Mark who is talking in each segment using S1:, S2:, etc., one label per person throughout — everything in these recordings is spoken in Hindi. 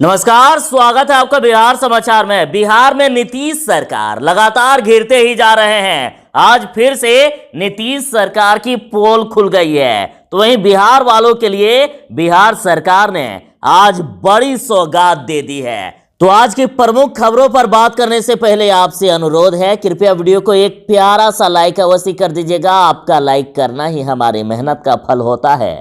S1: नमस्कार, स्वागत है आपका बिहार समाचार में। बिहार में नीतीश सरकार लगातार घिरते ही जा रहे हैं। आज फिर से नीतीश सरकार की पोल खुल गई है। तो वहीं बिहार वालों के लिए बिहार सरकार ने आज बड़ी सौगात दे दी है। तो आज की प्रमुख खबरों पर बात करने से पहले आपसे अनुरोध है, कृपया वीडियो को एक प्यारा सा लाइक अवश्य कर दीजिएगा। आपका लाइक करना ही हमारी मेहनत का फल होता है।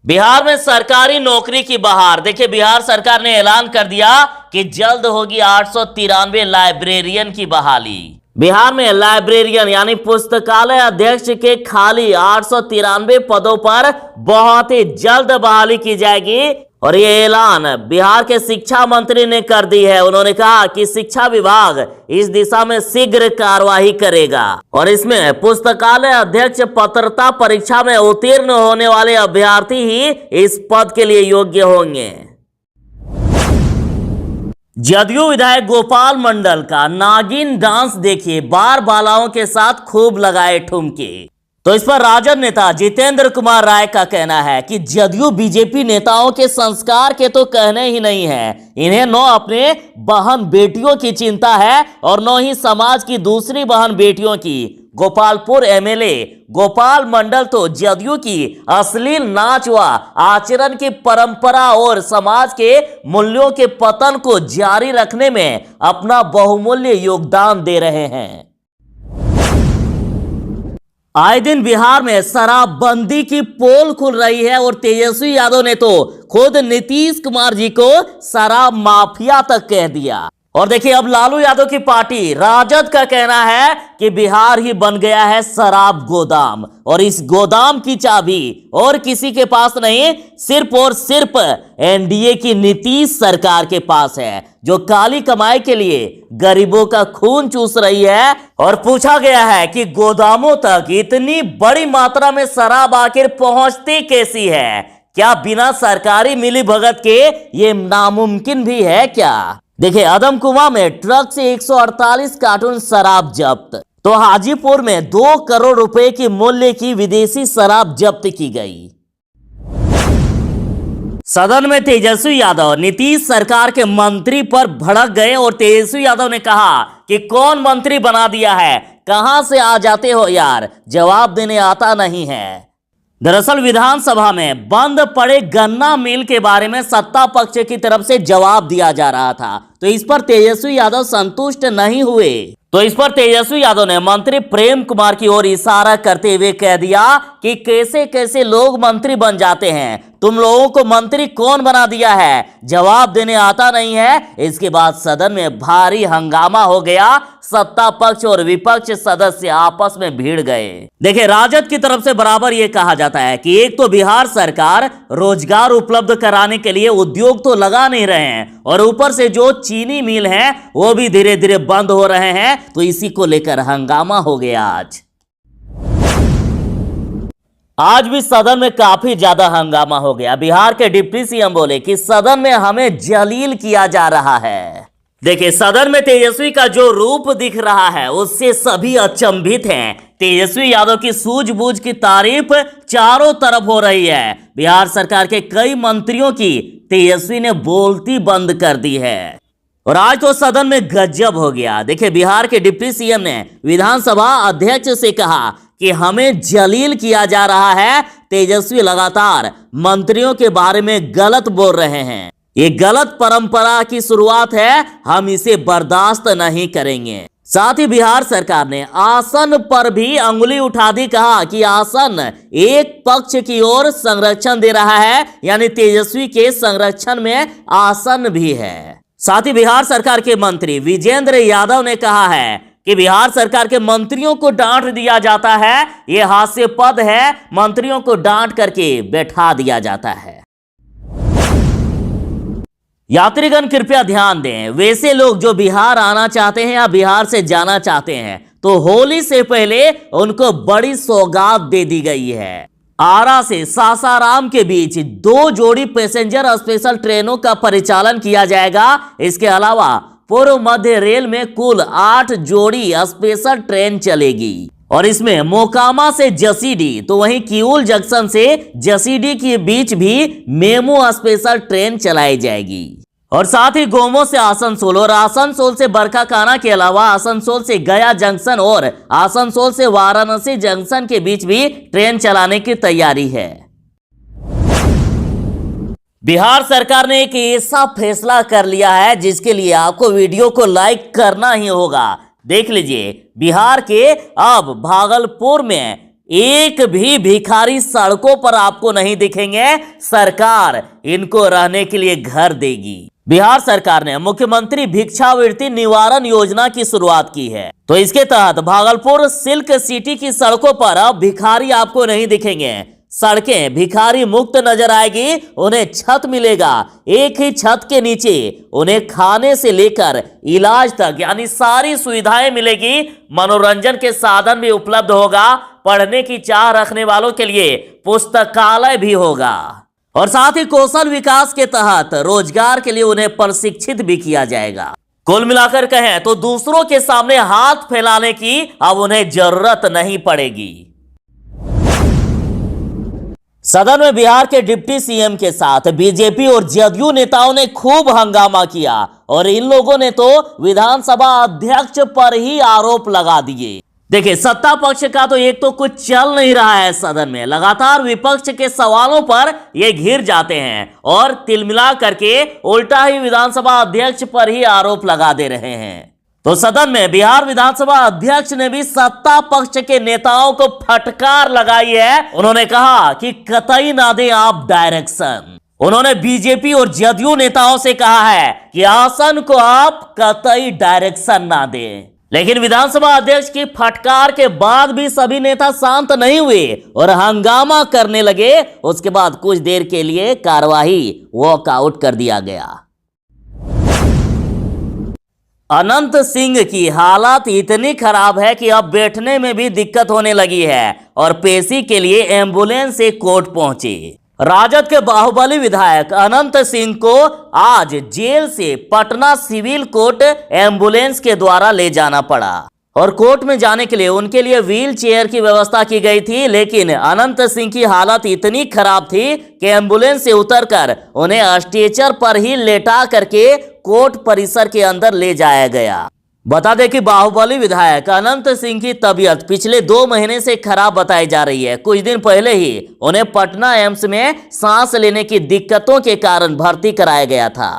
S1: बिहार में सरकारी नौकरी की बहार। देखिए, बिहार सरकार ने ऐलान कर दिया कि जल्द होगी 893 लाइब्रेरियन की बहाली। बिहार में लाइब्रेरियन यानी पुस्तकालय अध्यक्ष के खाली 893 पदों पर बहुत ही जल्द बहाली की जाएगी। और ये ऐलान बिहार के शिक्षा मंत्री ने कर दी है। उन्होंने कहा कि शिक्षा विभाग इस दिशा में शीघ्र कार्यवाही करेगा और इसमें पुस्तकालय अध्यक्ष पात्रता परीक्षा में उत्तीर्ण होने वाले अभ्यर्थी ही इस पद के लिए योग्य होंगे। जदयू विधायक गोपाल मंडल का नागिन डांस देखिए, बार बालाओं के साथ खूब लगाए ठुमके। तो इस पर राजद नेता जितेंद्र कुमार राय का कहना है कि जदयू बीजेपी नेताओं के संस्कार के तो कहने ही नहीं है। इन्हें न अपने बहन बेटियों की चिंता है और न ही समाज की दूसरी बहन बेटियों की। गोपालपुर एमएलए गोपाल मंडल तो जदयू की अश्लील नाच व आचरण की परंपरा और समाज के मूल्यों के पतन को जारी रखने में अपना बहुमूल्य योगदान दे रहे हैं। आए दिन बिहार में शराबबंदी की पोल खुल रही है और तेजस्वी यादव ने तो खुद नीतीश कुमार जी को शराब माफिया तक कह दिया। और देखिए, अब लालू यादव की पार्टी राजद का कहना है कि बिहार ही बन गया है शराब गोदाम और इस गोदाम की चाबी और किसी के पास नहीं, सिर्फ और सिर्फ एनडीए की नीतीश सरकार के पास है, जो काली कमाई के लिए गरीबों का खून चूस रही है। और पूछा गया है कि गोदामों तक इतनी बड़ी मात्रा में शराब आखिर पहुंचती कैसी है? क्या बिना सरकारी मिलीभगत के ये नामुमकिन भी है क्या? देखिए, अदमकुआं में ट्रक से 148 कार्टून शराब जब्त। तो हाजीपुर में 2 करोड़ रुपए की मूल्य की विदेशी शराब जब्त की गई। सदन में तेजस्वी यादव नीतीश सरकार के मंत्री पर भड़क गए और तेजस्वी यादव ने कहा कि कौन मंत्री बना दिया है, कहां से आ जाते हो यार, जवाब देने आता नहीं है। दरअसल विधानसभा में बंद पड़े गन्ना मिल के बारे में सत्ता पक्ष की तरफ से जवाब दिया जा रहा था, तो इस पर तेजस्वी यादव संतुष्ट नहीं हुए। तो इस पर तेजस्वी यादव ने मंत्री प्रेम कुमार की ओर इशारा करते हुए कह दिया कि कैसे कैसे लोग मंत्री बन जाते हैं, तुम लोगों को मंत्री कौन बना दिया है, जवाब देने आता नहीं है। इसके बाद सदन में भारी हंगामा हो गया। सत्ता पक्ष और विपक्ष सदस्य आपस में भिड़ गए। देखिए, राजद की तरफ से बराबर ये कहा जाता है कि एक तो बिहार सरकार रोजगार उपलब्ध कराने के लिए उद्योग तो लगा नहीं रहे हैं और ऊपर से जो चीनी मिल है वो भी धीरे धीरे बंद हो रहे हैं। तो इसी को लेकर हंगामा हो गया। आज भी सदन में काफी ज्यादा हंगामा हो गया। बिहार के डिप्टी सीएम बोले कि सदन में हमें जलील किया जा रहा है। देखिए, सदन में तेजस्वी का जो रूप दिख रहा है उससे सभी अचंभित हैं। तेजस्वी यादव की सूझबूझ की तारीफ चारों तरफ हो रही है। बिहार सरकार के कई मंत्रियों की तेजस्वी ने बोलती बंद कर दी है और आज तो सदन में गजब हो गया। देखिए, बिहार के डिप्टी सीएम ने विधानसभा अध्यक्ष से कहा कि हमें जलील किया जा रहा है। तेजस्वी लगातार मंत्रियों के बारे में गलत बोल रहे हैं। ये गलत परंपरा की शुरुआत है, हम इसे बर्दाश्त नहीं करेंगे। साथ ही बिहार सरकार ने आसन पर भी अंगुली उठा दी। कहा कि आसन एक पक्ष की ओर संरक्षण दे रहा है, यानी तेजस्वी के संरक्षण में आसन भी है। साथ ही बिहार सरकार के मंत्री विजेंद्र यादव ने कहा है कि बिहार सरकार के मंत्रियों को डांट दिया जाता है, यह हास्यास्पद है, मंत्रियों को डांट करके बैठा दिया जाता है। यात्रीगण कृपया ध्यान दें, वैसे लोग जो बिहार आना चाहते हैं या बिहार से जाना चाहते हैं तो होली से पहले उनको बड़ी सौगात दे दी गई है। आरा से सासाराम के बीच 2 जोड़ी पैसेंजर स्पेशल ट्रेनों का परिचालन किया जाएगा। इसके अलावा पूर्व मध्य रेल में कुल 8 जोड़ी स्पेशल ट्रेन चलेगी। और इसमें मोकामा से जसीडीह तो वहीं किऊल जंक्शन से जसीडीह के बीच भी मेमू स्पेशल ट्रेन चलाई जाएगी। और साथ ही गोमो से आसनसोल और आसनसोल से बरकाकाना के अलावा आसनसोल से गया जंक्शन और आसनसोल से वाराणसी जंक्शन के बीच भी ट्रेन चलाने की तैयारी है। बिहार सरकार ने एक ऐसा फैसला कर लिया है जिसके लिए आपको वीडियो को लाइक करना ही होगा। देख लीजिए, बिहार के अब भागलपुर में एक भी भिखारी सड़कों पर आपको नहीं दिखेंगे। सरकार इनको रहने के लिए घर देगी। बिहार सरकार ने मुख्यमंत्री भिक्षावृत्ति निवारण योजना की शुरुआत की है। तो इसके तहत भागलपुर सिल्क सिटी की सड़कों पर अब भिखारी आपको नहीं दिखेंगे। सड़कें भिखारी मुक्त नजर आएगी। उन्हें छत मिलेगा, एक ही छत के नीचे उन्हें खाने से लेकर इलाज तक यानी सारी सुविधाएं मिलेगी। मनोरंजन के साधन भी उपलब्ध होगा। पढ़ने की चाह रखने वालों के लिए पुस्तकालय भी होगा और साथ ही कौशल विकास के तहत रोजगार के लिए उन्हें प्रशिक्षित भी किया जाएगा। कुल मिलाकर कहें तो दूसरों के सामने हाथ फैलाने की अब उन्हें जरूरत नहीं पड़ेगी। सदन में बिहार के डिप्टी सीएम के साथ बीजेपी और जदयू नेताओं ने खूब हंगामा किया और इन लोगों ने तो विधानसभा अध्यक्ष पर ही आरोप लगा दिए। देखिए, सत्ता पक्ष का तो एक तो कुछ चल नहीं रहा है सदन में। लगातार विपक्ष के सवालों पर ये घिर जाते हैं और तिलमिला करके उल्टा ही विधानसभा अध्यक्ष पर ही आरोप लगा दे रहे हैं। तो सदन में बिहार विधानसभा अध्यक्ष ने भी सत्ता पक्ष के नेताओं को फटकार लगाई है। उन्होंने कहा कि कतई ना दें आप डायरेक्शन। उन्होंने बीजेपी और जदयू नेताओं से कहा है कि आसन को आप कतई डायरेक्शन ना दें। लेकिन विधानसभा अध्यक्ष की फटकार के बाद भी सभी नेता शांत नहीं हुए और हंगामा करने लगे। उसके बाद कुछ देर के लिए कार्यवाही वॉकआउट कर दिया गया। अनंत सिंह की हालत इतनी खराब है कि अब बैठने में भी दिक्कत होने लगी है और पेशी के लिए एम्बुलेंस से कोर्ट पहुंचे। राजद के बाहुबली विधायक अनंत सिंह को आज जेल से पटना सिविल कोर्ट एम्बुलेंस के द्वारा ले जाना पड़ा और कोर्ट में जाने के लिए उनके लिए व्हील चेयर की व्यवस्था की गई थी। लेकिन अनंत सिंह की हालत इतनी खराब थी कि एम्बुलेंस से उतरकर उन्हें स्ट्रेचर पर ही लेटा करके कोर्ट परिसर के अंदर ले जाया गया। बता दें कि बाहुबली विधायक अनंत सिंह की तबीयत पिछले 2 महीने से खराब बताई जा रही है। कुछ दिन पहले ही उन्हें पटना एम्स में सांस लेने की दिक्कतों के कारण भर्ती कराया गया था।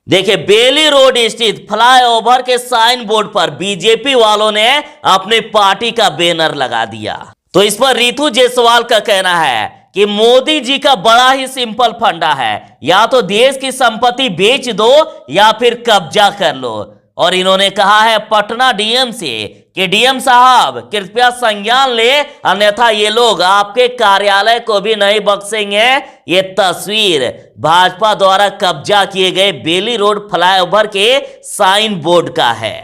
S1: देखिए, बेली रोड स्थित फ्लाईओवर के साइन बोर्ड पर बीजेपी वालों ने अपनी पार्टी का बैनर लगा दिया। तो इस पर रितु जायसवाल का कहना है कि मोदी जी का बड़ा ही सिंपल फंडा है, या तो देश की संपत्ति बेच दो या फिर कब्जा कर लो। और इन्होंने कहा है पटना डीएम से कि डीएम साहब कृपया संज्ञान ले, अन्यथा ये लोग आपके कार्यालय को भी नहीं बख्शेंगे। ये तस्वीर भाजपा द्वारा कब्जा किए गए बेली रोड फ्लाईओवर के साइन बोर्ड का है।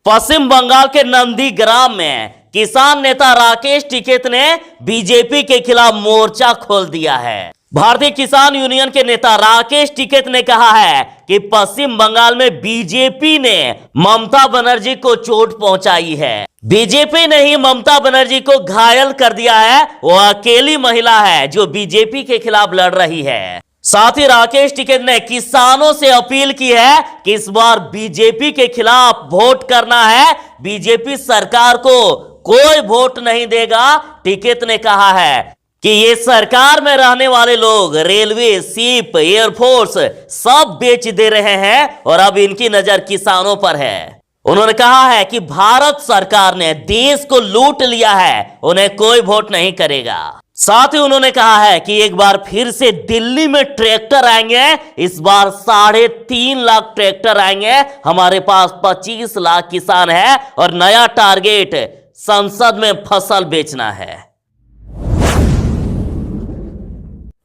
S1: पश्चिम बंगाल के नंदीग्राम में किसान नेता राकेश टिकैत ने बीजेपी के खिलाफ मोर्चा खोल दिया है। भारतीय किसान यूनियन के नेता राकेश टिकैत ने कहा है कि पश्चिम बंगाल में बीजेपी ने ममता बनर्जी को चोट पहुंचाई है। बीजेपी ने ही ममता बनर्जी को घायल कर दिया है। वो अकेली महिला है जो बीजेपी के खिलाफ लड़ रही है। साथ ही राकेश टिकैत ने किसानों से अपील की है कि इस बार बीजेपी के खिलाफ वोट करना है। बीजेपी सरकार को कोई वोट नहीं देगा। टिकैत ने कहा है कि ये सरकार में रहने वाले लोग रेलवे, शिप, एयरफोर्स सब बेच दे रहे हैं और अब इनकी नजर किसानों पर है। उन्होंने कहा है कि भारत सरकार ने देश को लूट लिया है, उन्हें कोई वोट नहीं करेगा। साथ ही उन्होंने कहा है कि एक बार फिर से दिल्ली में ट्रैक्टर आएंगे। इस बार 3.5 लाख ट्रैक्टर आएंगे। हमारे पास 25 लाख किसान है और नया टारगेट संसद में फसल बेचना है।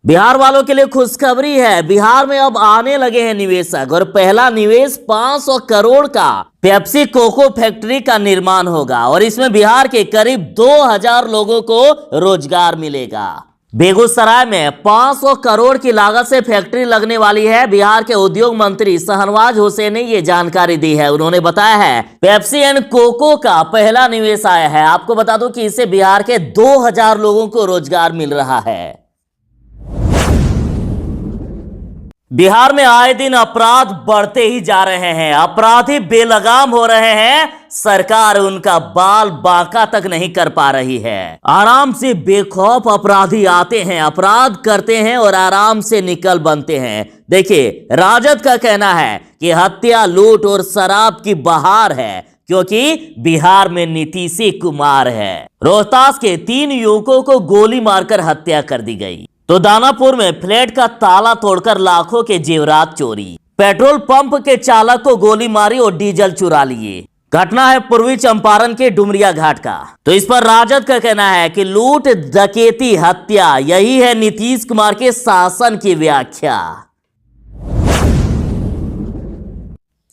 S1: बिहार वालों के लिए खुशखबरी है। बिहार में अब आने लगे हैं निवेशक और पहला निवेश 500 करोड़ का पेप्सी कोको फैक्ट्री का निर्माण होगा और इसमें बिहार के करीब 2000 लोगों को रोजगार मिलेगा। बेगूसराय में 500 करोड़ की लागत से फैक्ट्री लगने वाली है। बिहार के उद्योग मंत्री शहनवाज हुसैन ने ये जानकारी दी है। उन्होंने बताया है पेप्सी एंड कोको का पहला निवेश आया है। आपको बता दूं कि इससे बिहार के 2000 लोगों को रोजगार मिल रहा है। बिहार में आए दिन अपराध बढ़ते ही जा रहे हैं, अपराधी बेलगाम हो रहे हैं। सरकार उनका बाल बांका तक नहीं कर पा रही है। आराम से बेखौफ अपराधी आते हैं, अपराध करते हैं और आराम से निकल बनते हैं। देखिए, राजद का कहना है कि हत्या, लूट और शराब की बहार है, क्योंकि बिहार में नीतीश कुमार है। रोहतास के 3 युवकों को गोली मारकर हत्या कर दी गई। तो दानापुर में फ्लैट का ताला तोड़कर लाखों के जेवरात चोरी। पेट्रोल पंप के चालक को गोली मारी और डीजल चुरा लिए। घटना है पूर्वी चंपारण के डुमरिया घाट का। तो इस पर राजद का कहना है कि लूट, डकैती, हत्या, यही है नीतीश कुमार के शासन की व्याख्या।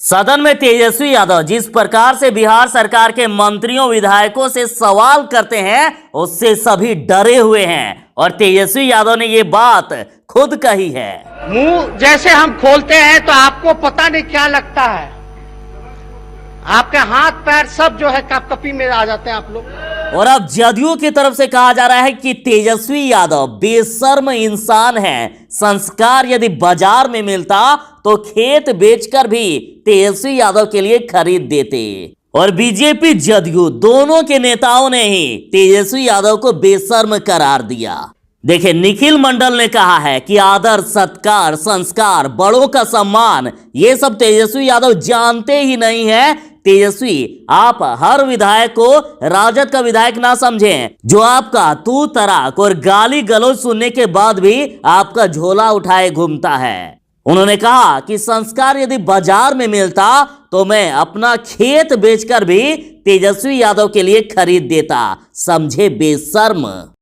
S1: सदन में तेजस्वी यादव जिस प्रकार से बिहार सरकार के मंत्रियों, विधायकों से सवाल करते हैं, उससे सभी डरे हुए हैं और तेजस्वी यादव ने ये बात खुद कही है।
S2: मुंह जैसे हम खोलते हैं तो आपको पता नहीं क्या लगता है, आपके हाथ पैर सब जो है कपकपी में आ जाते हैं आप लोग।
S1: और अब जदयू की तरफ से कहा जा रहा है कि तेजस्वी यादव बेशर्म इंसान है। संस्कार यदि बाजार में मिलता तो खेत बेचकर भी तेजस्वी यादव के लिए खरीद देते। और बीजेपी, जदयू दोनों के नेताओं ने ही तेजस्वी यादव को बेशर्म करार दिया। देखिए, निखिल मंडल ने कहा है कि आदर, सत्कार, संस्कार, बड़ों का सम्मान, ये सब तेजस्वी यादव जानते ही नहीं है। तेजस्वी, आप हर विधायक को राजद का विधायक ना समझें, जो आपका तू तराक और गाली गलौज सुनने के बाद भी आपका झोला उठाए घूमता है। उन्होंने कहा कि संस्कार यदि बाजार में मिलता तो मैं अपना खेत बेचकर भी तेजस्वी यादव के लिए खरीद देता। समझे बेशर्म।